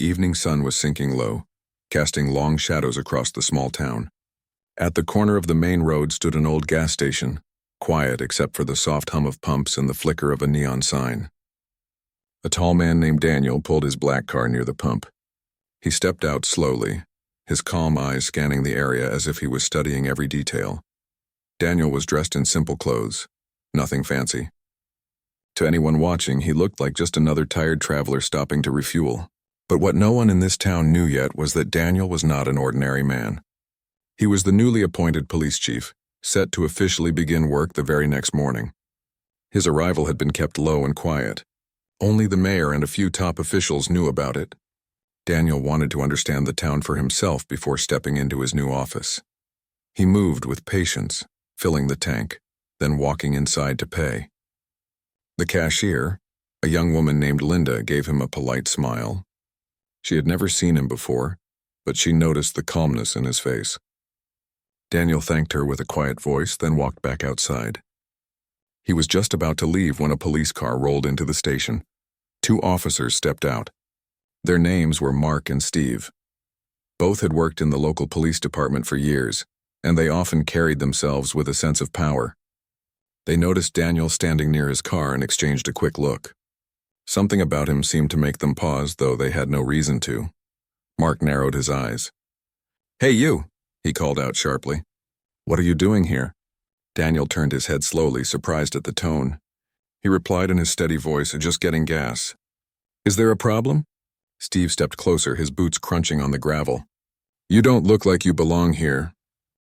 evening sun was sinking low, casting long shadows across the small town. At the corner of the main road stood an old gas station, quiet except for the soft hum of pumps and the flicker of a neon sign. A tall man named Daniel pulled his black car near the pump. He stepped out slowly, his calm eyes scanning the area as if he was studying every detail. Daniel was dressed in simple clothes, nothing fancy. To anyone watching, he looked like just another tired traveler stopping to refuel. But what no one in this town knew yet was that Daniel was not an ordinary man. He was the newly appointed police chief, set to officially begin work the very next morning. His arrival had been kept low and quiet. Only the mayor and a few top officials knew about it. Daniel wanted to understand the town for himself before stepping into his new office. He moved with patience, filling the tank, then walking inside to pay. The cashier, a young woman named Linda, gave him a polite smile. She had never seen him before, but she noticed the calmness in his face. Daniel thanked her with a quiet voice, then walked back outside. He was just about to leave when a police car rolled into the station. 2 officers stepped out. Their names were Mark and Steve. Both had worked in the local police department for years, and they often carried themselves with a sense of power. They noticed Daniel standing near his car and exchanged a quick look. Something about him seemed to make them pause, though they had no reason to. Mark narrowed his eyes. "Hey, you," he called out sharply. "What are you doing here?" Daniel turned his head slowly, surprised at the tone. He replied in his steady voice, "Just getting gas." "Is there a problem?" Steve stepped closer, his boots crunching on the gravel. "You don't look like you belong here."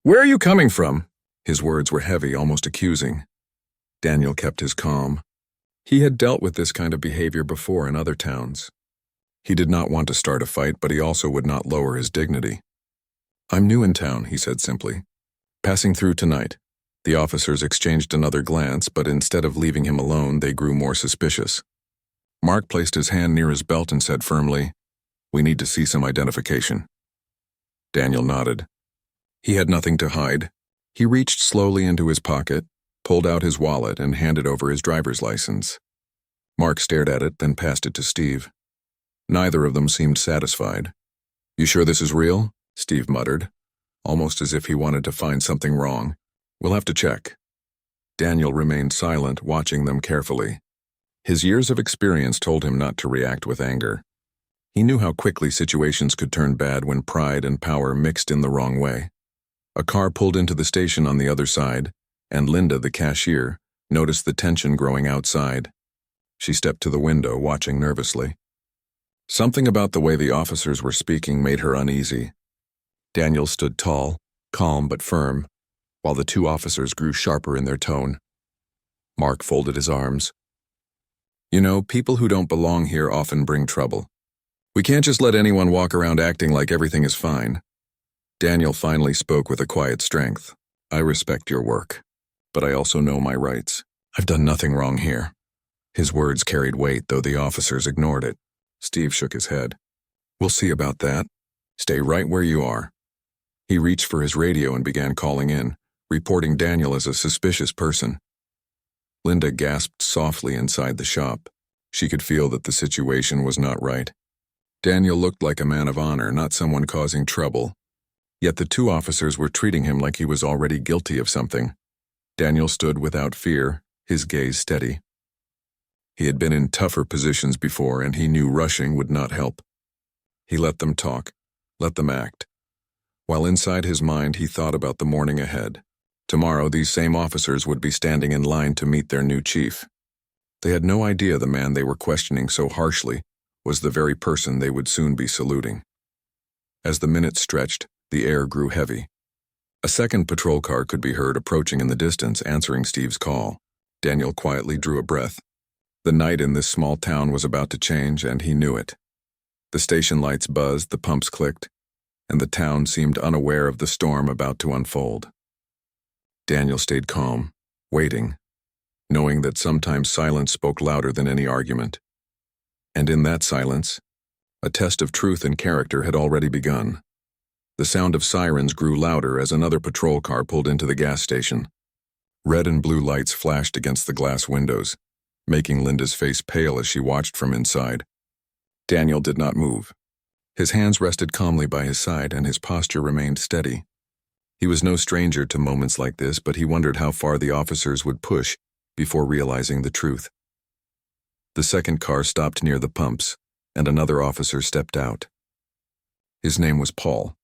"Where are you coming from?" His words were heavy, almost accusing. Daniel kept his calm. He had dealt with this kind of behavior before in other towns. He did not want to start a fight, but he also would not lower his dignity. "I'm new in town," he said simply. "Passing through tonight." The officers exchanged another glance, but instead of leaving him alone, they grew more suspicious. Mark placed his hand near his belt and said firmly, "We need to see some identification." Daniel nodded. He had nothing to hide. He reached slowly into his pocket, pulled out his wallet, and handed over his driver's license. Mark stared at it, then passed it to Steve. Neither of them seemed satisfied. "You sure this is real?" Steve muttered, almost as if he wanted to find something wrong. "We'll have to check." Daniel remained silent, watching them carefully. His years of experience told him not to react with anger. He knew how quickly situations could turn bad when pride and power mixed in the wrong way. A car pulled into the station on the other side, and Linda, the cashier, noticed the tension growing outside. She stepped to the window, watching nervously. Something about the way the officers were speaking made her uneasy. Daniel stood tall, calm but firm, while the 2 officers grew sharper in their tone. Mark folded his arms. "You know, people who don't belong here often bring trouble. We can't just let anyone walk around acting like everything is fine." Daniel finally spoke with a quiet strength. "I respect your work, but I also know my rights. I've done nothing wrong here." His words carried weight, though the officers ignored it. Steve shook his head. "We'll see about that. Stay right where you are." He reached for his radio and began calling in, reporting Daniel as a suspicious person. Linda gasped softly inside the shop. She could feel that the situation was not right. Daniel looked like a man of honor, not someone causing trouble. Yet the 2 officers were treating him like he was already guilty of something. Daniel stood without fear, his gaze steady. He had been in tougher positions before, and he knew rushing would not help. He let them talk, let them act. While inside his mind he thought about the morning ahead. Tomorrow these same officers would be standing in line to meet their new chief. They had no idea the man they were questioning so harshly was the very person they would soon be saluting. As the minutes stretched, the air grew heavy. A second patrol car could be heard approaching in the distance, answering Steve's call. Daniel quietly drew a breath. The night in this small town was about to change, and he knew it. The station lights buzzed, the pumps clicked, and the town seemed unaware of the storm about to unfold. Daniel stayed calm, waiting, knowing that sometimes silence spoke louder than any argument. And in that silence, a test of truth and character had already begun. The sound of sirens grew louder as another patrol car pulled into the gas station. Red and blue lights flashed against the glass windows, making Linda's face pale as she watched from inside. Daniel did not move. His hands rested calmly by his side and his posture remained steady. He was no stranger to moments like this, but he wondered how far the officers would push before realizing the truth. The second car stopped near the pumps, and another officer stepped out. His name was Paul.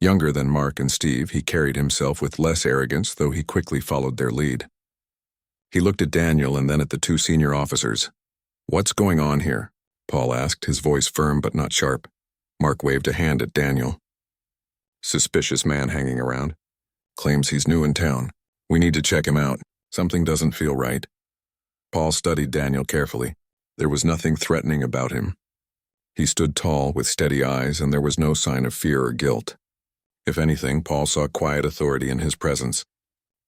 Younger than Mark and Steve, he carried himself with less arrogance, though he quickly followed their lead. He looked at Daniel and then at the two senior officers. "What's going on here?" Paul asked, his voice firm but not sharp. Mark waved a hand at Daniel. "Suspicious man hanging around. Claims he's new in town. We need to check him out. Something doesn't feel right." Paul studied Daniel carefully. There was nothing threatening about him. He stood tall with steady eyes, and there was no sign of fear or guilt. If anything, Paul saw quiet authority in his presence,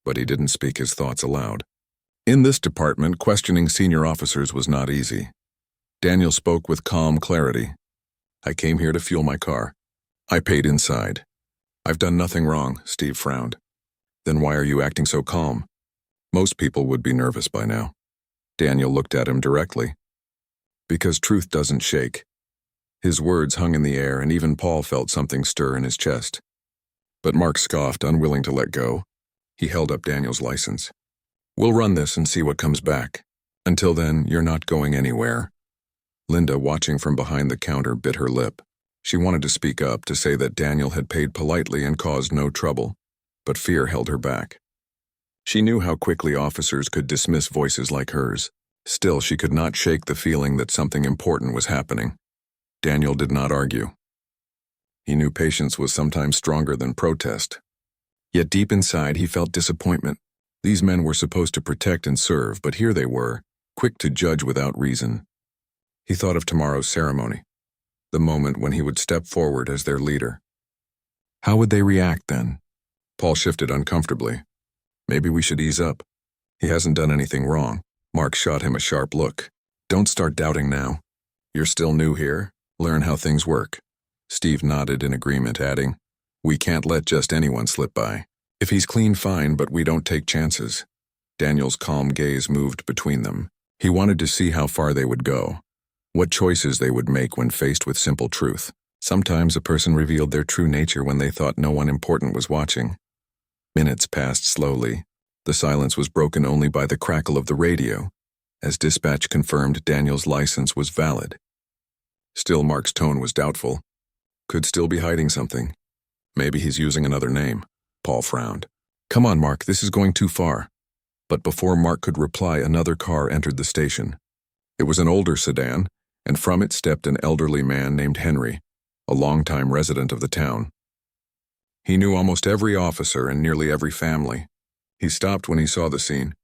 but he didn't speak his thoughts aloud. In this department, questioning senior officers was not easy. Daniel spoke with calm clarity. "I came here to fuel my car. I paid inside." "I've done nothing wrong," Steve frowned. "Then why are you acting so calm? Most people would be nervous by now." Daniel looked at him directly. "Because truth doesn't shake." His words hung in the air, and even Paul felt something stir in his chest. But Mark scoffed, unwilling to let go. He held up Daniel's license. "We'll run this and see what comes back. Until then, you're not going anywhere." Linda, watching from behind the counter, bit her lip. She wanted to speak up, to say that Daniel had paid politely and caused no trouble, but fear held her back. She knew how quickly officers could dismiss voices like hers. Still, she could not shake the feeling that something important was happening. Daniel did not argue. He knew patience was sometimes stronger than protest. Yet deep inside, he felt disappointment. These men were supposed to protect and serve, but here they were, quick to judge without reason. He thought of tomorrow's ceremony, the moment when he would step forward as their leader. How would they react then? Paul shifted uncomfortably. Maybe we should ease up. He hasn't done anything wrong. Mark shot him a sharp look. Don't start doubting now. You're still new here. Learn how things work. Steve nodded in agreement, adding, "We can't let just anyone slip by. If he's clean, fine, but we don't take chances." Daniel's calm gaze moved between them. He wanted to see how far they would go, what choices they would make when faced with simple truth. Sometimes a person revealed their true nature when they thought no one important was watching. Minutes passed slowly. The silence was broken only by the crackle of the radio, as dispatch confirmed Daniel's license was valid. Still, Mark's tone was doubtful. Could still be hiding something. Maybe he's using another name. Paul frowned. "Come on, Mark, this is going too far." But before Mark could reply, another car entered the station. It was an older sedan, and from it stepped an elderly man named Henry, a longtime resident of the town. He knew almost every officer and nearly every family. He stopped when he saw the scene.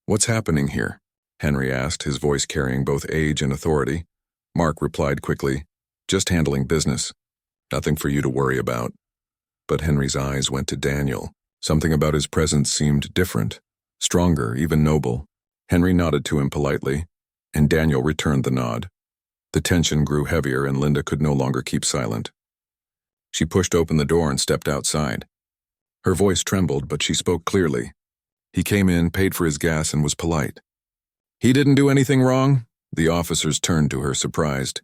"What's happening here?" Henry asked, his voice carrying both age and authority. Mark replied quickly, "Just handling business. Nothing for you to worry about." But Henry's eyes went to Daniel. Something about his presence seemed different, stronger, even noble. Henry nodded to him politely, and Daniel returned the nod. The tension grew heavier, and Linda could no longer keep silent. She pushed open the door and stepped outside. Her voice trembled, but she spoke clearly. He came in, paid for his gas, and was polite. "He didn't do anything wrong?" The officers turned to her, surprised.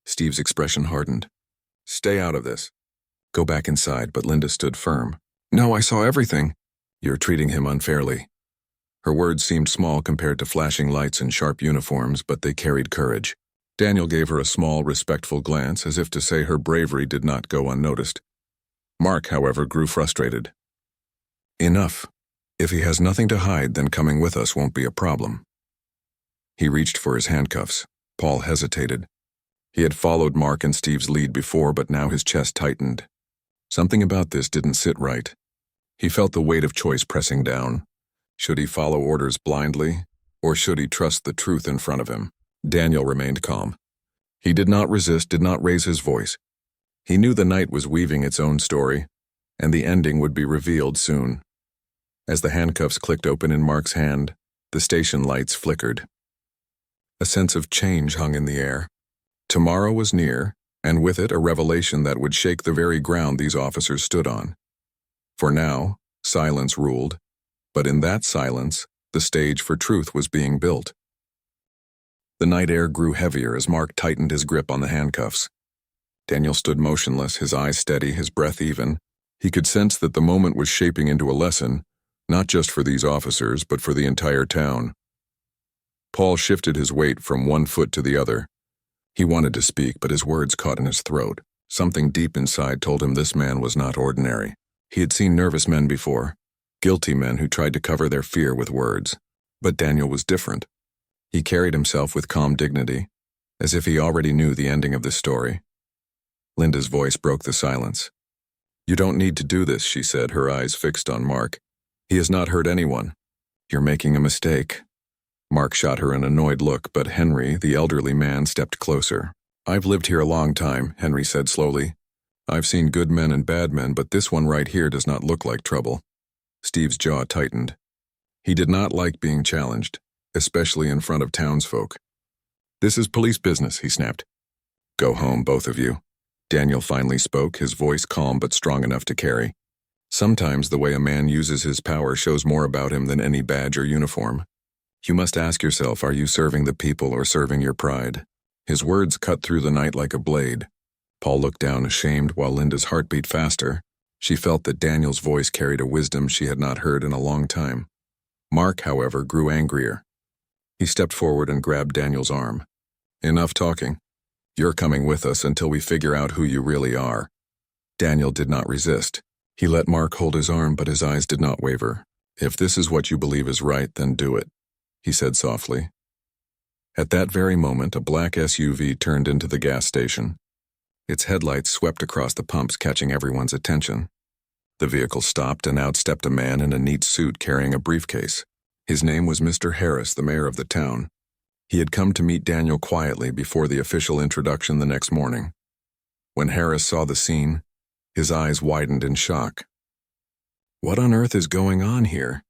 Steve's expression hardened. "Stay out of this." "Go back inside," but Linda stood firm. "No, I saw everything." "You're treating him unfairly." Her words seemed small compared to flashing lights and sharp uniforms, but they carried courage. Daniel gave her a small, respectful glance, as if to say her bravery did not go unnoticed. Mark, however, grew frustrated. "Enough. If he has nothing to hide, then coming with us won't be a problem." He reached for his handcuffs. Paul hesitated. He had followed Mark and Steve's lead before, but now his chest tightened. Something about this didn't sit right. He felt the weight of choice pressing down. Should he follow orders blindly, or should he trust the truth in front of him? Daniel remained calm. He did not resist, did not raise his voice. He knew the night was weaving its own story, and the ending would be revealed soon. As the handcuffs clicked open in Mark's hand, the station lights flickered. A sense of change hung in the air. Tomorrow was near, and with it a revelation that would shake the very ground these officers stood on. For now, silence ruled, but in that silence, the stage for truth was being built. The night air grew heavier as Mark tightened his grip on the handcuffs. Daniel stood motionless, his eyes steady, his breath even. He could sense that the moment was shaping into a lesson, not just for these officers, but for the entire town. Paul shifted his weight from one foot to the other. He wanted to speak, but his words caught in his throat. Something deep inside told him this man was not ordinary. He had seen nervous men before, guilty men who tried to cover their fear with words. But Daniel was different. He carried himself with calm dignity, as if he already knew the ending of this story. Linda's voice broke the silence. "You don't need to do this," she said, her eyes fixed on Mark. "He has not hurt anyone. You're making a mistake." Mark shot her an annoyed look, but Henry, the elderly man, stepped closer. "I've lived here a long time," Henry said slowly. "I've seen good men and bad men, but this one right here does not look like trouble." Steve's jaw tightened. He did not like being challenged, especially in front of townsfolk. "This is police business," he snapped. "Go home, both of you." Daniel finally spoke, his voice calm but strong enough to carry. Sometimes the way a man uses his power shows more about him than any badge or uniform. You must ask yourself, are you serving the people or serving your pride? His words cut through the night like a blade. Paul looked down ashamed while Linda's heart beat faster. She felt that Daniel's voice carried a wisdom she had not heard in a long time. Mark, however, grew angrier. He stepped forward and grabbed Daniel's arm. "Enough talking. You're coming with us until we figure out who you really are." Daniel did not resist. He let Mark hold his arm, but his eyes did not waver. "If this is what you believe is right, then do it," he said softly. At that very moment, a black SUV turned into the gas station. Its headlights swept across the pumps, catching everyone's attention. The vehicle stopped, and out stepped a man in a neat suit carrying a briefcase. His name was Mr. Harris, the mayor of the town. He had come to meet Daniel quietly before the official introduction the next morning. When Harris saw the scene, his eyes widened in shock. "What on earth is going on here?"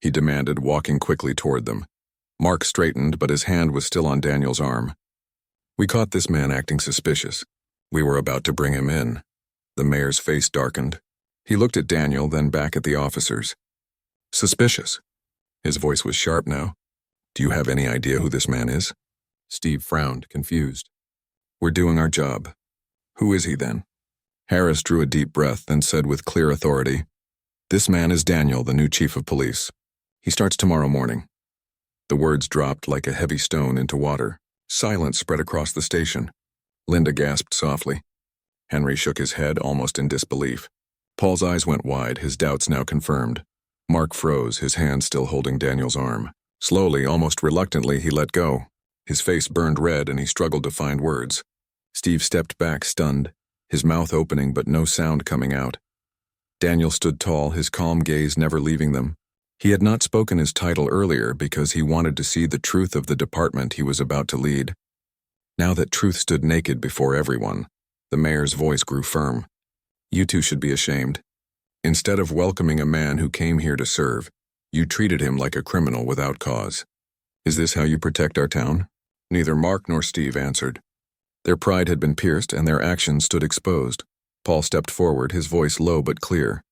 he demanded, walking quickly toward them. Mark straightened, but his hand was still on Daniel's arm. "We caught this man acting suspicious. We were about to bring him in." The mayor's face darkened. He looked at Daniel, then back at the officers. "Suspicious?" His voice was sharp now. "Do you have any idea who this man is?" Steve frowned, confused. "We're doing our job. Who is he then?" Harris drew a deep breath and said with clear authority, "This man is Daniel, the new chief of police. He starts tomorrow morning." The words dropped like a heavy stone into water. Silence spread across the station. Linda gasped softly. Henry shook his head, almost in disbelief. Paul's eyes went wide, his doubts now confirmed. Mark froze, his hand still holding Daniel's arm. Slowly, almost reluctantly, he let go. His face burned red and he struggled to find words. Steve stepped back, stunned, his mouth opening but no sound coming out. Daniel stood tall, his calm gaze never leaving them. He had not spoken his title earlier because he wanted to see the truth of the department he was about to lead. Now that truth stood naked before everyone, the mayor's voice grew firm. "You two should be ashamed. Instead of welcoming a man who came here to serve, you treated him like a criminal without cause. Is this how you protect our town?" Neither Mark nor Steve answered. Their pride had been pierced and their actions stood exposed. Paul stepped forward, his voice low but clear.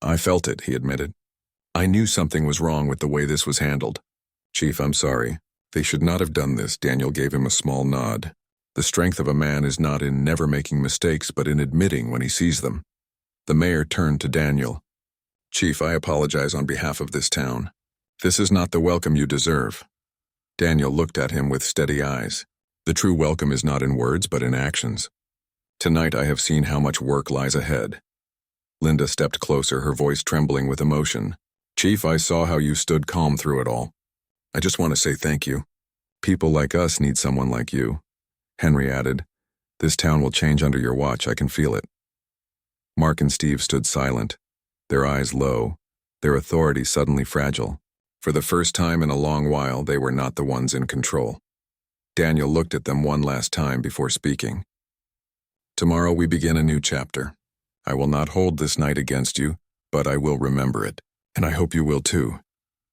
"I felt it," he admitted. "I knew something was wrong with the way this was handled. Chief, I'm sorry. They should not have done this." Daniel gave him a small nod. The strength of a man is not in never making mistakes, but in admitting when he sees them. The mayor turned to Daniel. "Chief, I apologize on behalf of this town. This is not the welcome you deserve." Daniel looked at him with steady eyes. "The true welcome is not in words, but in actions. Tonight I have seen how much work lies ahead." Linda stepped closer, her voice trembling with emotion. "Chief, I saw how you stood calm through it all. I just want to say thank you. People like us need someone like you." Henry added, "This town will change under your watch, I can feel it." Mark and Steve stood silent, their eyes low, their authority suddenly fragile. For the first time in a long while, they were not the ones in control. Daniel looked at them one last time before speaking. "Tomorrow we begin a new chapter. I will not hold this night against you, but I will remember it, and I hope you will too."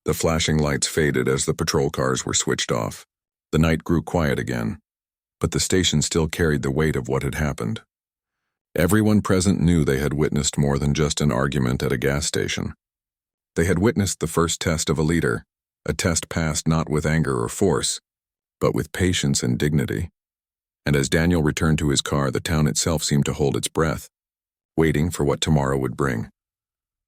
The flashing lights faded as the patrol cars were switched off. The night grew quiet again, but the station still carried the weight of what had happened. Everyone present knew they had witnessed more than just an argument at a gas station. They had witnessed the first test of a leader, a test passed not with anger or force, but with patience and dignity. And as Daniel returned to his car, the town itself seemed to hold its breath, waiting for what tomorrow would bring.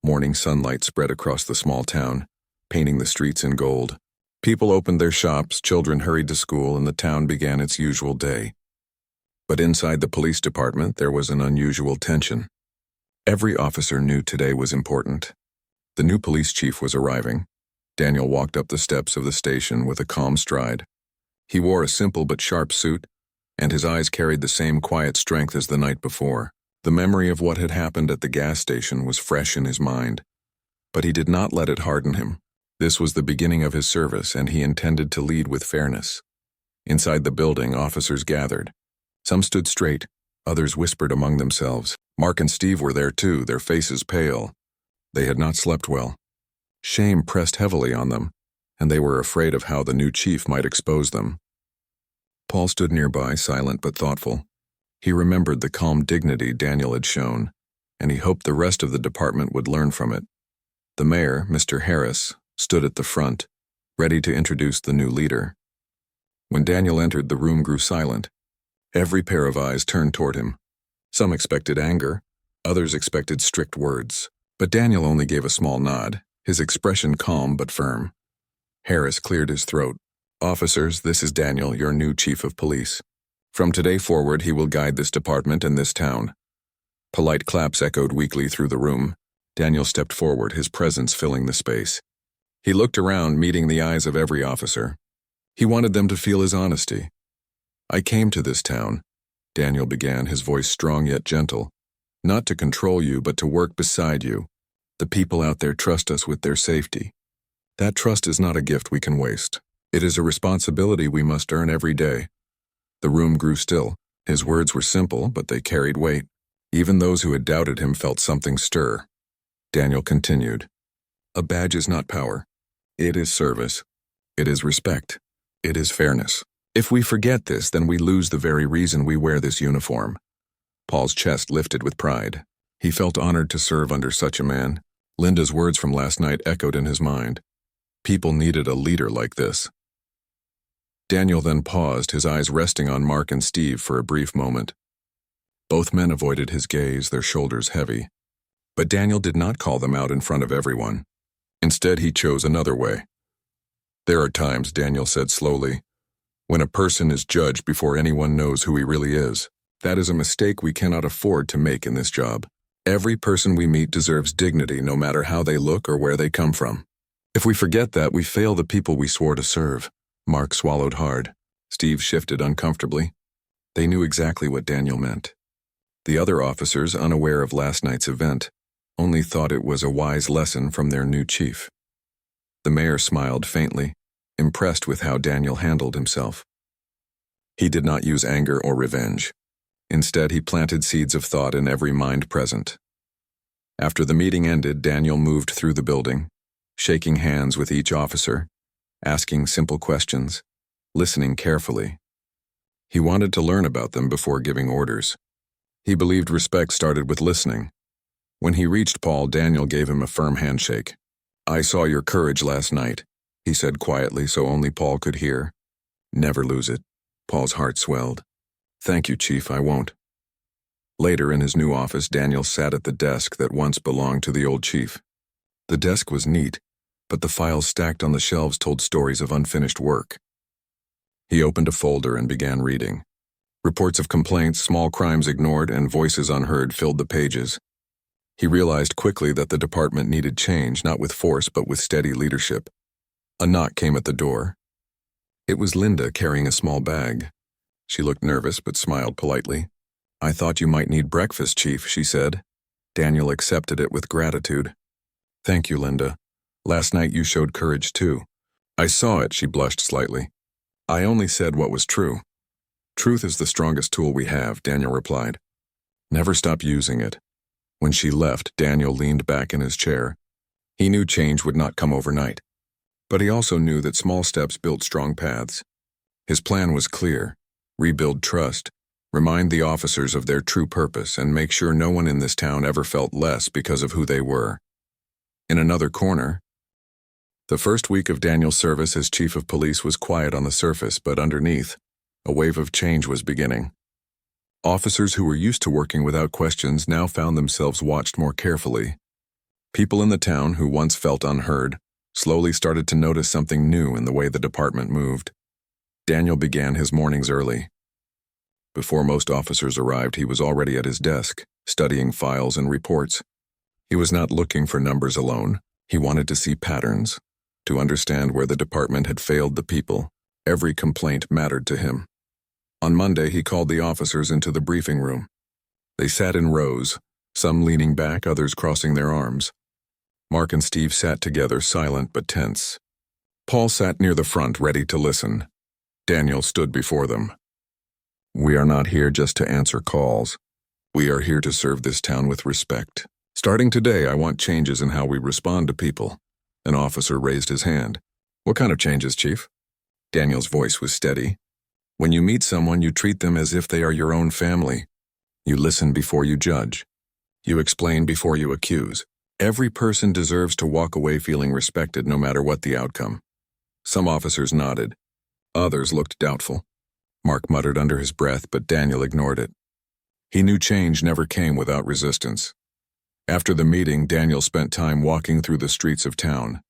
Morning sunlight spread across the small town, painting the streets in gold. People opened their shops, children hurried to school, and the town began its usual day. But inside the police department, there was an unusual tension. Every officer knew today was important. The new police chief was arriving. Daniel walked up the steps of the station with a calm stride. He wore a simple but sharp suit, and his eyes carried the same quiet strength as the night before. The memory of what had happened at the gas station was fresh in his mind. But he did not let it harden him. This was the beginning of his service, and he intended to lead with fairness. Inside the building, officers gathered. Some stood straight, others whispered among themselves. Mark and Steve were there too, their faces pale. They had not slept well. Shame pressed heavily on them, and they were afraid of how the new chief might expose them. Paul stood nearby, silent but thoughtful. He remembered the calm dignity Daniel had shown, and he hoped the rest of the department would learn from it. The mayor, Mr. Harris, stood at the front, ready to introduce the new leader. When Daniel entered, the room grew silent. Every pair of eyes turned toward him. Some expected anger, others expected strict words. But Daniel only gave a small nod, his expression calm but firm. Harris cleared his throat. "Officers, this is Daniel, your new chief of police. From today forward, he will guide this department and this town." Polite claps echoed weakly through the room. Daniel stepped forward, his presence filling the space. He looked around, meeting the eyes of every officer. He wanted them to feel his honesty. "I came to this town," Daniel began, his voice strong yet gentle, "not to control you, but to work beside you. The people out there trust us with their safety. That trust is not a gift we can waste. It is a responsibility we must earn every day." The room grew still. His words were simple, but they carried weight. Even those who had doubted him felt something stir. Daniel continued, "A badge is not power. It is service. It is respect. It is fairness. If we forget this, then we lose the very reason we wear this uniform." Paul's chest lifted with pride. He felt honored to serve under such a man. Linda's words from last night echoed in his mind. People needed a leader like this. Daniel then paused, his eyes resting on Mark and Steve for a brief moment. Both men avoided his gaze, their shoulders heavy. But Daniel did not call them out in front of everyone. Instead, he chose another way. "There are times," Daniel said slowly, "when a person is judged before anyone knows who he really is. That is a mistake we cannot afford to make in this job. Every person we meet deserves dignity, no matter how they look or where they come from. If we forget that, we fail the people we swore to serve." Mark swallowed hard. Steve shifted uncomfortably. They knew exactly what Daniel meant. The other officers, unaware of last night's event, only thought it was a wise lesson from their new chief. The mayor smiled faintly, impressed with how Daniel handled himself. He did not use anger or revenge. Instead, he planted seeds of thought in every mind present. After the meeting ended, Daniel moved through the building, shaking hands with each officer, asking simple questions, listening carefully. He wanted to learn about them before giving orders. He believed respect started with listening. When he reached Paul, Daniel gave him a firm handshake. "I saw your courage last night," he said quietly so only Paul could hear. "Never lose it." Paul's heart swelled. "Thank you, Chief, I won't." Later, in his new office, Daniel sat at the desk that once belonged to the old chief. The desk was neat, but the files stacked on the shelves told stories of unfinished work. He opened a folder and began reading. Reports of complaints, small crimes ignored, and voices unheard filled the pages. He realized quickly that the department needed change, not with force, but with steady leadership. A knock came at the door. It was Linda carrying a small bag. She looked nervous but smiled politely. "I thought you might need breakfast, Chief," she said. Daniel accepted it with gratitude. "Thank you, Linda. Last night you showed courage too." "I saw it," she blushed slightly. "I only said what was true." "Truth is the strongest tool we have," Daniel replied. "Never stop using it." When she left, Daniel leaned back in his chair. He knew change would not come overnight. But he also knew that small steps built strong paths. His plan was clear: rebuild trust, remind the officers of their true purpose, and make sure no one in this town ever felt less because of who they were. In another corner, the first week of Daniel's service as chief of police was quiet on the surface, but underneath, A wave of change was beginning. Officers who were used to working without questions now found themselves watched more carefully. People in the town who once felt unheard slowly started to notice something new in the way the department moved. Daniel began his mornings early. Before most officers arrived, he was already at his desk, studying files and reports. He was not looking for numbers alone. He wanted to see patterns, to understand where the department had failed the people. Every complaint mattered to him. On Monday, he called the officers into the briefing room. They sat in rows, some leaning back, others crossing their arms. Mark and Steve sat together, silent but tense. Paul sat near the front, ready to listen. Daniel stood before them. "We are not here just to answer calls. We are here to serve this town with respect. Starting today, I want changes in how we respond to people." An officer raised his hand. "What kind of changes, Chief?" Daniel's voice was steady. "When you meet someone, you treat them as if they are your own family. You listen before you judge. You explain before you accuse. Every person deserves to walk away feeling respected no matter what the outcome." Some officers nodded. Others looked doubtful. Mark muttered under his breath, but Daniel ignored it. He knew change never came without resistance. After the meeting, Daniel spent time walking through the streets of town,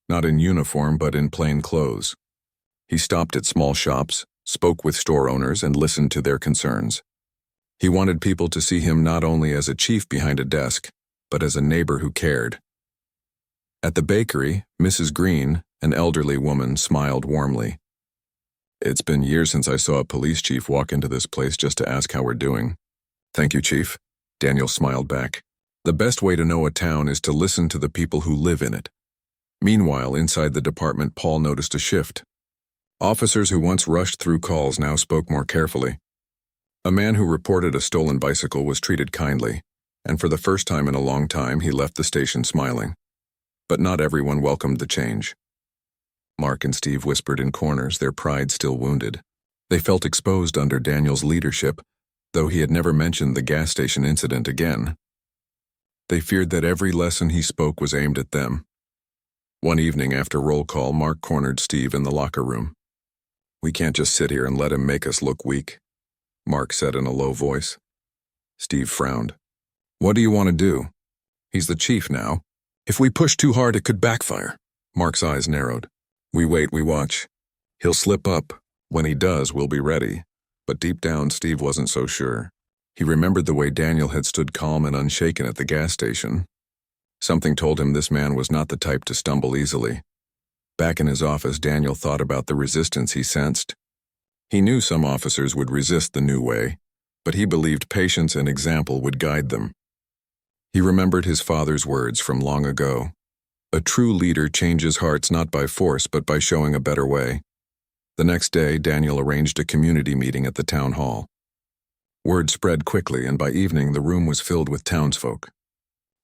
not in uniform but in plain clothes. He stopped at small shops, spoke with store owners, and listened to their concerns. He wanted people to see him not only as a chief behind a desk, but as a neighbor who cared. At the bakery, Mrs. Green, an elderly woman, smiled warmly. "It's been years since I saw a police chief walk into this place just to ask how we're doing." "Thank you, Chief." Daniel smiled back. "The best way to know a town is to listen to the people who live in it." Meanwhile, inside the department, Paul noticed a shift. Officers who once rushed through calls now spoke more carefully. A man who reported a stolen bicycle was treated kindly, and for the first time in a long time, he left the station smiling. But not everyone welcomed the change. Mark and Steve whispered in corners, their pride still wounded. They felt exposed under Daniel's leadership, though he had never mentioned the gas station incident again. They feared that every lesson he spoke was aimed at them. One evening after roll call, Mark cornered Steve in the locker room. "We can't just sit here and let him make us look weak," Mark said in a low voice. Steve frowned. "What do you want to do? He's the chief now. If we push too hard, it could backfire." Mark's eyes narrowed. "We wait, we watch. He'll slip up. When he does, we'll be ready." But deep down, Steve wasn't so sure. He remembered the way Daniel had stood calm and unshaken at the gas station. Something told him this man was not the type to stumble easily. Back in his office, Daniel thought about the resistance he sensed. He knew some officers would resist the new way, but he believed patience and example would guide them. He remembered his father's words from long ago. A true leader changes hearts not by force but by showing a better way. The next day, Daniel arranged a community meeting at the town hall. Word spread quickly, and by evening the room was filled with townsfolk.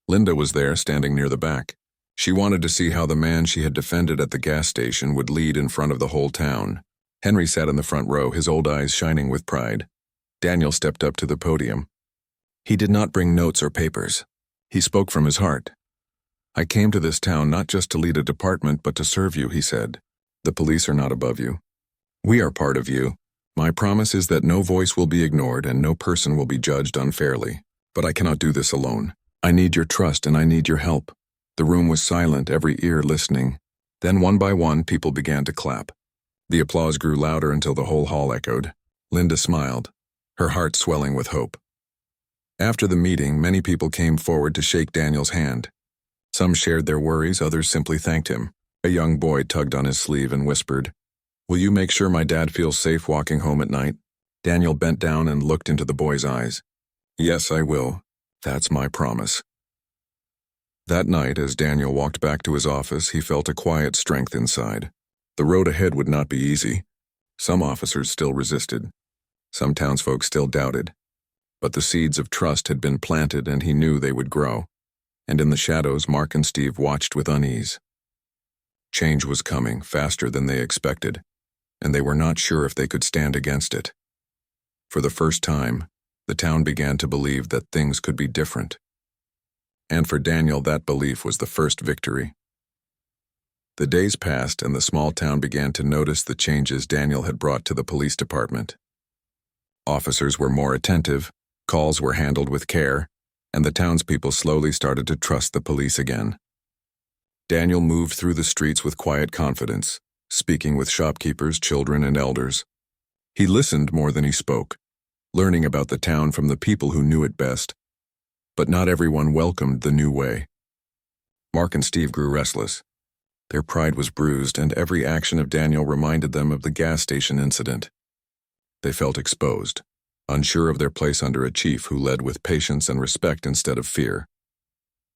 Linda was there, standing near the back. She wanted to see how the man she had defended at the gas station would lead in front of the whole town. Henry sat in the front row, his old eyes shining with pride. Daniel stepped up to the podium. He did not bring notes or papers. He spoke from his heart. "I came to this town not just to lead a department, but to serve you," he said. "The police are not above you. We are part of you. My promise is that no voice will be ignored and no person will be judged unfairly. But I cannot do this alone. I need your trust and I need your help." The room was silent, every ear listening. Then one by one, people began to clap. The applause grew louder until the whole hall echoed. Linda smiled, her heart swelling with hope. After the meeting, many people came forward to shake Daniel's hand. Some shared their worries, others simply thanked him. A young boy tugged on his sleeve and whispered, "Will you make sure my dad feels safe walking home at night?" Daniel bent down and looked into the boy's eyes. "Yes, I will. That's my promise." That night, as Daniel walked back to his office, he felt a quiet strength inside. The road ahead would not be easy. Some officers still resisted. Some townsfolk still doubted. But the seeds of trust had been planted and he knew they would grow. And in the shadows, Mark and Steve watched with unease. Change was coming, faster than they expected, and they were not sure if they could stand against it. For the first time, the town began to believe that things could be different. And for Daniel, that belief was the first victory. The days passed and the small town began to notice the changes Daniel had brought to the police department. Officers were more attentive, calls were handled with care, and the townspeople slowly started to trust the police again. Daniel moved through the streets with quiet confidence, speaking with shopkeepers, children, and elders. He listened more than he spoke, learning about the town from the people who knew it best. But not everyone welcomed the new way. Mark and Steve grew restless. Their pride was bruised, and every action of Daniel reminded them of the gas station incident. They felt exposed, unsure of their place under a chief who led with patience and respect instead of fear.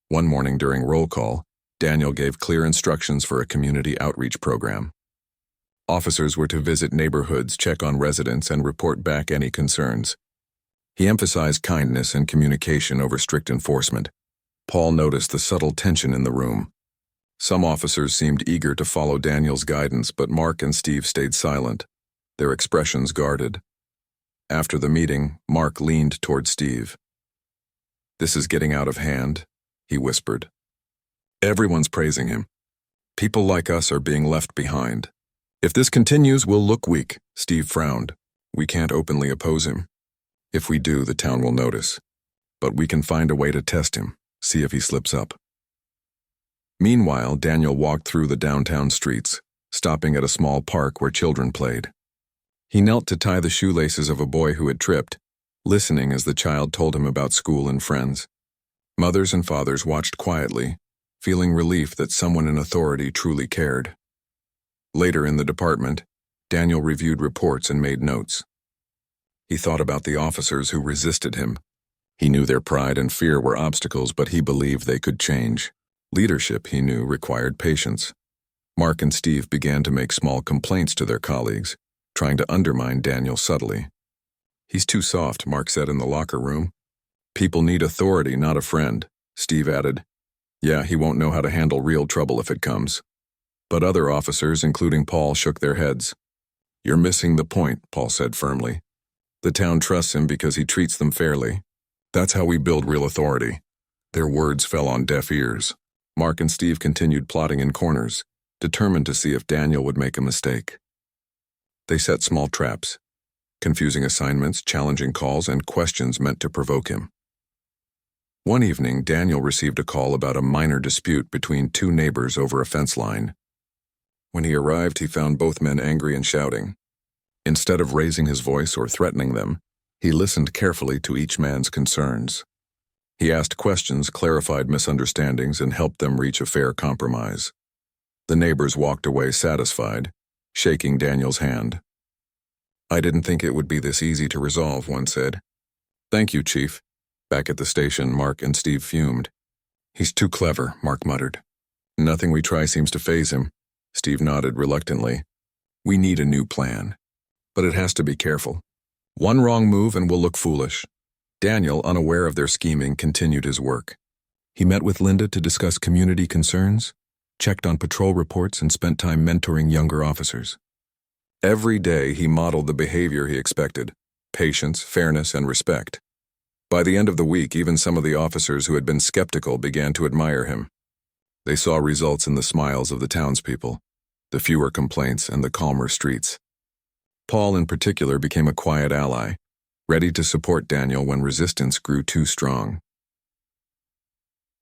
One morning during roll call, Daniel gave clear instructions for a community outreach program. Officers were to visit neighborhoods, check on residents, and report back any concerns. He emphasized kindness and communication over strict enforcement. Paul noticed the subtle tension in the room. Some officers seemed eager to follow Daniel's guidance, but Mark and Steve stayed silent, their expressions guarded. After the meeting, Mark leaned toward Steve. "This is getting out of hand," he whispered. "Everyone's praising him. People like us are being left behind. If this continues, we'll look weak." Steve frowned. "We can't openly oppose him. If we do, the town will notice. But we can find a way to test him, see if he slips up." Meanwhile, Daniel walked through the downtown streets, stopping at a small park where children played. He knelt to tie the shoelaces of a boy who had tripped, listening as the child told him about school and friends. Mothers and fathers watched quietly, feeling relief that someone in authority truly cared. Later in the department, Daniel reviewed reports and made notes. He thought about the officers who resisted him. He knew their pride and fear were obstacles, but he believed they could change. Leadership, he knew, required patience. Mark and Steve began to make small complaints to their colleagues, trying to undermine Daniel subtly. "He's too soft," Mark said in the locker room. "People need authority, not a friend," Steve added. "Yeah, he won't know how to handle real trouble if it comes." But other officers, including Paul, shook their heads. "You're missing the point," Paul said firmly. "The town trusts him because he treats them fairly. That's how we build real authority." Their words fell on deaf ears. Mark and Steve continued plotting in corners, determined to see if Daniel would make a mistake. They set small traps, confusing assignments, challenging calls, and questions meant to provoke him. One evening, Daniel received a call about a minor dispute between two neighbors over a fence line. When he arrived, he found both men angry and shouting. Instead of raising his voice or threatening them, he listened carefully to each man's concerns. He asked questions, clarified misunderstandings, and helped them reach a fair compromise. The neighbors walked away satisfied, shaking Daniel's hand. "I didn't think it would be this easy to resolve," one said. "Thank you, Chief." Back at the station, Mark and Steve fumed. "He's too clever," Mark muttered. "Nothing we try seems to faze him." Steve nodded reluctantly. "We need a new plan. But it has to be careful. One wrong move and we'll look foolish." Daniel, unaware of their scheming, continued his work. He met with Linda to discuss community concerns, checked on patrol reports, and spent time mentoring younger officers. Every day he modeled the behavior he expected: patience, fairness, and respect. By the end of the week, even some of the officers who had been skeptical began to admire him. They saw results in the smiles of the townspeople, the fewer complaints, and the calmer streets. Paul, in particular, became a quiet ally, ready to support Daniel when resistance grew too strong.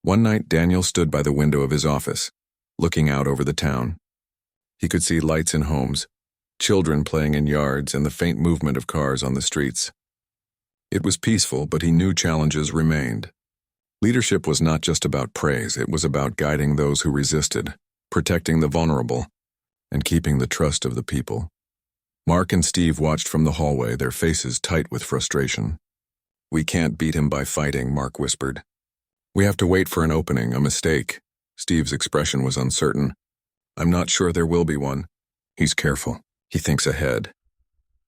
One night, Daniel stood by the window of his office, looking out over the town. He could see lights in homes, children playing in yards, and the faint movement of cars on the streets. It was peaceful, but he knew challenges remained. Leadership was not just about praise, it was about guiding those who resisted, protecting the vulnerable, and keeping the trust of the people. Mark and Steve watched from the hallway, their faces tight with frustration. "We can't beat him by fighting," Mark whispered. "We have to wait for an opening, a mistake." Steve's expression was uncertain. "I'm not sure there will be one." He's careful. He thinks ahead.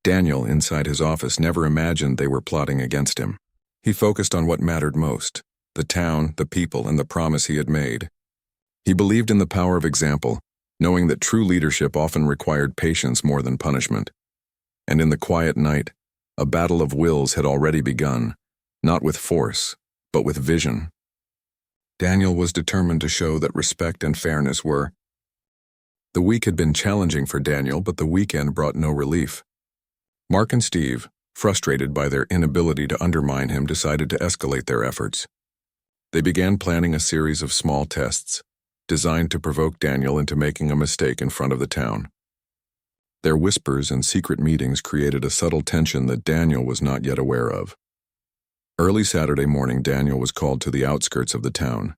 Daniel, inside his office, never imagined they were plotting against him. He focused on what mattered most: the town, the people, and the promise he had made. He believed in the power of example, knowing that true leadership often required patience more than punishment. And in the quiet night, a battle of wills had already begun, not with force, but with vision. Daniel was determined to show that respect and fairness were. The week had been challenging for Daniel, but the weekend brought no relief. Mark and Steve, frustrated by their inability to undermine him, decided to escalate their efforts. They began planning a series of small tests, designed to provoke Daniel into making a mistake in front of the town. Their whispers and secret meetings created a subtle tension that Daniel was not yet aware of. Early Saturday morning, Daniel was called to the outskirts of the town.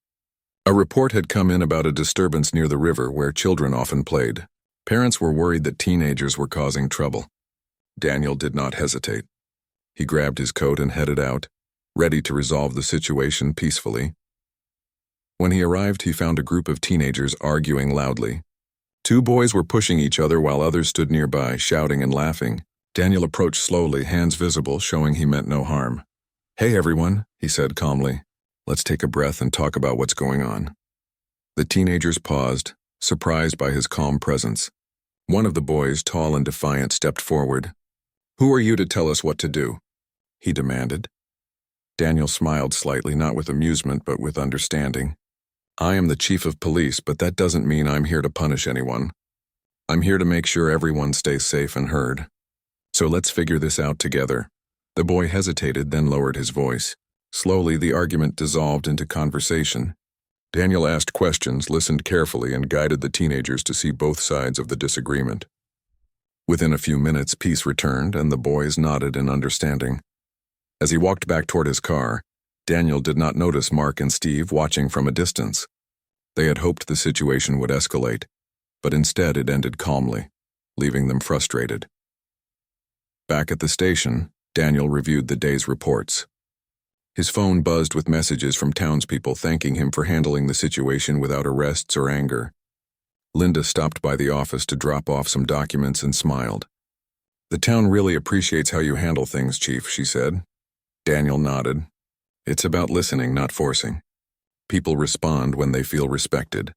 A report had come in about a disturbance near the river where children often played. Parents were worried that teenagers were causing trouble. Daniel did not hesitate. He grabbed his coat and headed out, ready to resolve the situation peacefully. When he arrived, he found a group of teenagers arguing loudly. Two boys were pushing each other while others stood nearby, shouting and laughing. Daniel approached slowly, hands visible, showing he meant no harm. "Hey everyone," he said calmly. "Let's take a breath and talk about what's going on." The teenagers paused, surprised by his calm presence. One of the boys, tall and defiant, stepped forward. "Who are you to tell us what to do?" he demanded. Daniel smiled slightly, not with amusement but with understanding. "I am the chief of police, but that doesn't mean I'm here to punish anyone. I'm here to make sure everyone stays safe and heard. So let's figure this out together." The boy hesitated, then lowered his voice. Slowly, the argument dissolved into conversation. Daniel asked questions, listened carefully, and guided the teenagers to see both sides of the disagreement. Within a few minutes, peace returned, and the boys nodded in understanding. As he walked back toward his car, Daniel did not notice Mark and Steve watching from a distance. They had hoped the situation would escalate, but instead it ended calmly, leaving them frustrated. Back at the station, Daniel reviewed the day's reports. His phone buzzed with messages from townspeople thanking him for handling the situation without arrests or anger. Linda stopped by the office to drop off some documents and smiled. "The town really appreciates how you handle things, Chief," she said. Daniel nodded. "It's about listening, not forcing. People respond when they feel respected."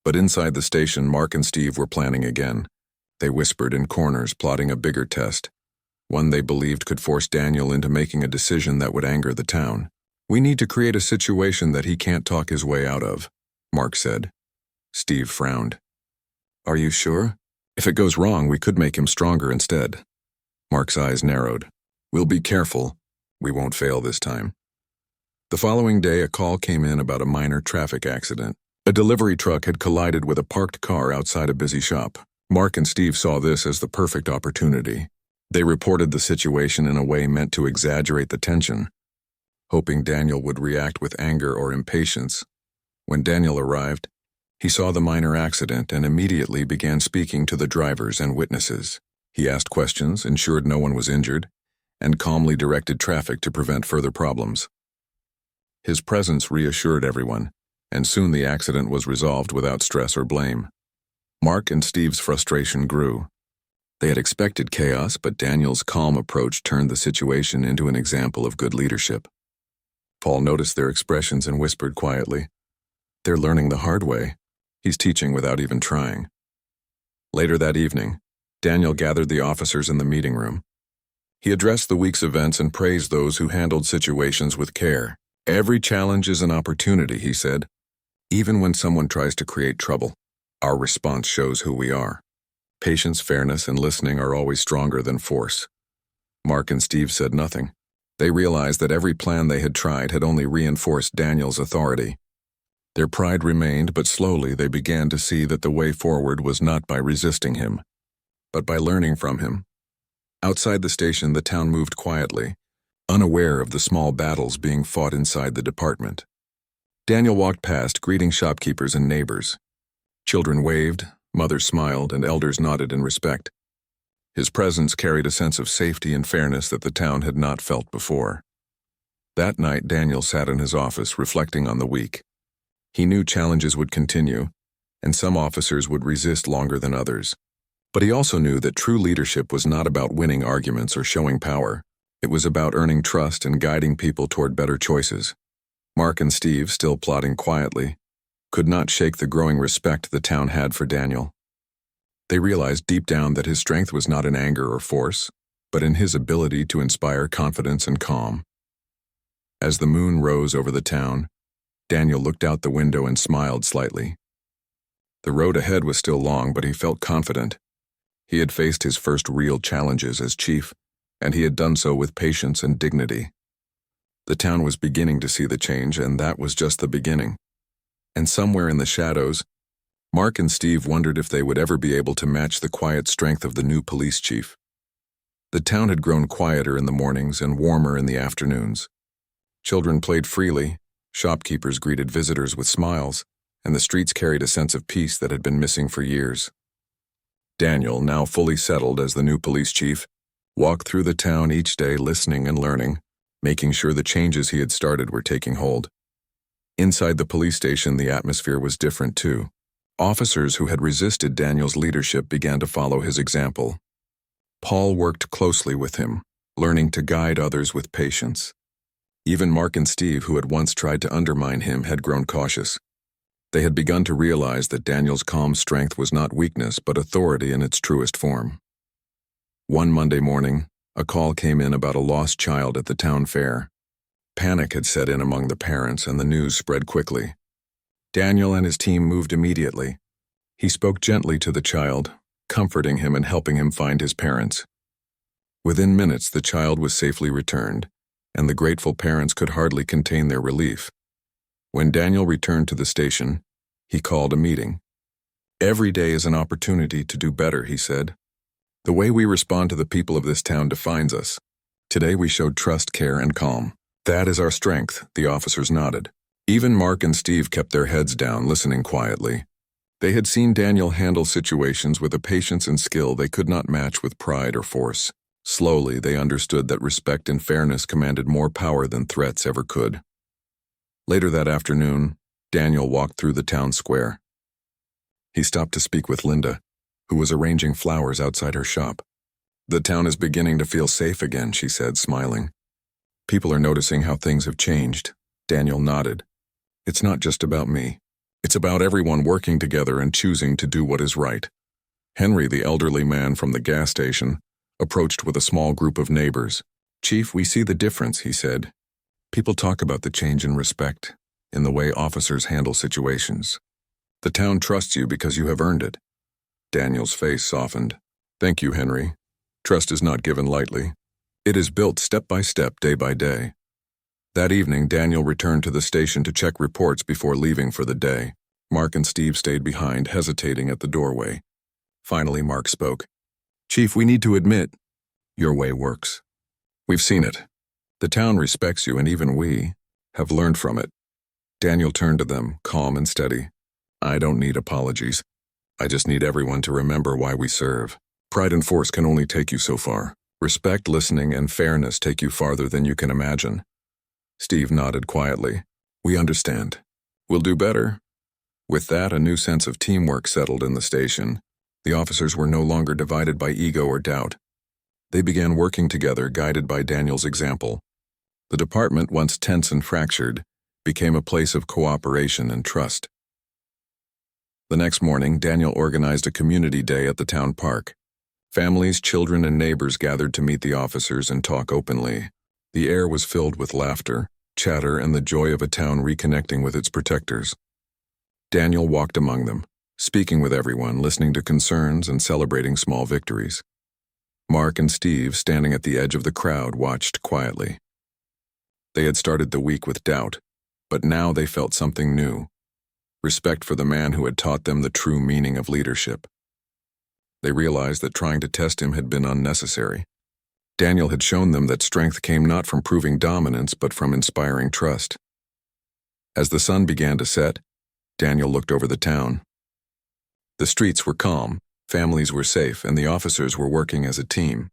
But inside the station, Mark and Steve were planning again. They whispered in corners, plotting a bigger test, one they believed could force Daniel into making a decision that would anger the town. "We need to create a situation that he can't talk his way out of," Mark said. Steve frowned. "Are you sure? If it goes wrong, we could make him stronger instead." Mark's eyes narrowed. "We'll be careful. We won't fail this time." The following day, a call came in about a minor traffic accident. A delivery truck had collided with a parked car outside a busy shop. Mark and Steve saw this as the perfect opportunity. They reported the situation in a way meant to exaggerate the tension, hoping Daniel would react with anger or impatience. When Daniel arrived, he saw the minor accident and immediately began speaking to the drivers and witnesses. He asked questions, ensured no one was injured, and calmly directed traffic to prevent further problems. His presence reassured everyone, and soon the accident was resolved without stress or blame. Mark and Steve's frustration grew. They had expected chaos, but Daniel's calm approach turned the situation into an example of good leadership. Paul noticed their expressions and whispered quietly, "They're learning the hard way. He's teaching without even trying." Later that evening, Daniel gathered the officers in the meeting room. He addressed the week's events and praised those who handled situations with care. "Every challenge is an opportunity," he said. "Even when someone tries to create trouble, our response shows who we are. Patience, fairness, and listening are always stronger than force." Mark and Steve said nothing. They realized that every plan they had tried had only reinforced Daniel's authority. Their pride remained, but slowly they began to see that the way forward was not by resisting him, but by learning from him. Outside the station, the town moved quietly, unaware of the small battles being fought inside the department. Daniel walked past, greeting shopkeepers and neighbors. Children waved, mothers smiled, and elders nodded in respect. His presence carried a sense of safety and fairness that the town had not felt before. That night, Daniel sat in his office, reflecting on the week. He knew challenges would continue, and some officers would resist longer than others. But he also knew that true leadership was not about winning arguments or showing power. It was about earning trust and guiding people toward better choices. Mark and Steve, still plotting quietly, could not shake the growing respect the town had for Daniel. They realized deep down that his strength was not in anger or force, but in his ability to inspire confidence and calm. As the moon rose over the town, Daniel looked out the window and smiled slightly. The road ahead was still long, but he felt confident. He had faced his first real challenges as chief, and he had done so with patience and dignity. The town was beginning to see the change, and that was just the beginning. And somewhere in the shadows, Mark and Steve wondered if they would ever be able to match the quiet strength of the new police chief. The town had grown quieter in the mornings and warmer in the afternoons. Children played freely, shopkeepers greeted visitors with smiles, and the streets carried a sense of peace that had been missing for years. Daniel, now fully settled as the new police chief, walked through the town each day listening and learning, making sure the changes he had started were taking hold. Inside the police station, the atmosphere was different too. Officers who had resisted Daniel's leadership began to follow his example. Paul worked closely with him, learning to guide others with patience. Even Mark and Steve, who had once tried to undermine him, had grown cautious. They had begun to realize that Daniel's calm strength was not weakness but authority in its truest form. One Monday morning, a call came in about a lost child at the town fair. Panic had set in among the parents, and the news spread quickly. Daniel and his team moved immediately. He spoke gently to the child, comforting him and helping him find his parents. Within minutes, the child was safely returned, and the grateful parents could hardly contain their relief. When Daniel returned to the station, he called a meeting. "Every day is an opportunity to do better," he said. "The way we respond to the people of this town defines us. Today we showed trust, care, and calm. That is our strength," the officers nodded. Even Mark and Steve kept their heads down, listening quietly. They had seen Daniel handle situations with a patience and skill they could not match with pride or force. Slowly, they understood that respect and fairness commanded more power than threats ever could. Later that afternoon, Daniel walked through the town square. He stopped to speak with Linda, who was arranging flowers outside her shop. "The town is beginning to feel safe again," she said, smiling. "People are noticing how things have changed." Daniel nodded. "It's not just about me. It's about everyone working together and choosing to do what is right." Henry, the elderly man from the gas station, approached with a small group of neighbors. "Chief, we see the difference," he said. "People talk about the change in respect, in the way officers handle situations. The town trusts you because you have earned it." Daniel's face softened. "Thank you, Henry. Trust is not given lightly. It is built step by step, day by day." That evening, Daniel returned to the station to check reports before leaving for the day. Mark and Steve stayed behind, hesitating at the doorway. Finally, Mark spoke. "Chief, we need to admit, your way works. We've seen it. The town respects you, and even we have learned from it." Daniel turned to them, calm and steady. "I don't need apologies. I just need everyone to remember why we serve. Pride and force can only take you so far. Respect, listening, and fairness take you farther than you can imagine." Steve nodded quietly. "We understand. We'll do better." With that, a new sense of teamwork settled in the station. The officers were no longer divided by ego or doubt. They began working together, guided by Daniel's example. The department, once tense and fractured, became a place of cooperation and trust. The next morning, Daniel organized a community day at the town park. Families, children, and neighbors gathered to meet the officers and talk openly. The air was filled with laughter, chatter, and the joy of a town reconnecting with its protectors. Daniel walked among them, speaking with everyone, listening to concerns and celebrating small victories. Mark and Steve, standing at the edge of the crowd, watched quietly. They had started the week with doubt, but now they felt something new: respect for the man who had taught them the true meaning of leadership. They realized that trying to test him had been unnecessary. Daniel had shown them that strength came not from proving dominance, but from inspiring trust. As the sun began to set, Daniel looked over the town. The streets were calm, families were safe, and the officers were working as a team.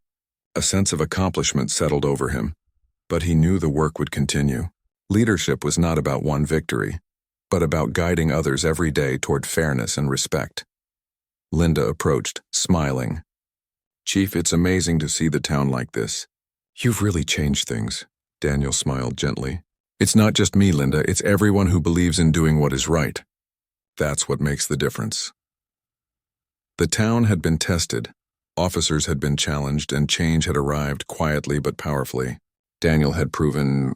A sense of accomplishment settled over him, but he knew the work would continue. Leadership was not about one victory, but about guiding others every day toward fairness and respect. Linda approached, smiling. "Chief, it's amazing to see the town like this. You've really changed things." Daniel smiled gently. "It's not just me, Linda, it's everyone who believes in doing what is right. That's what makes the difference." The town had been tested, officers had been challenged, and change had arrived quietly but powerfully. Daniel had proven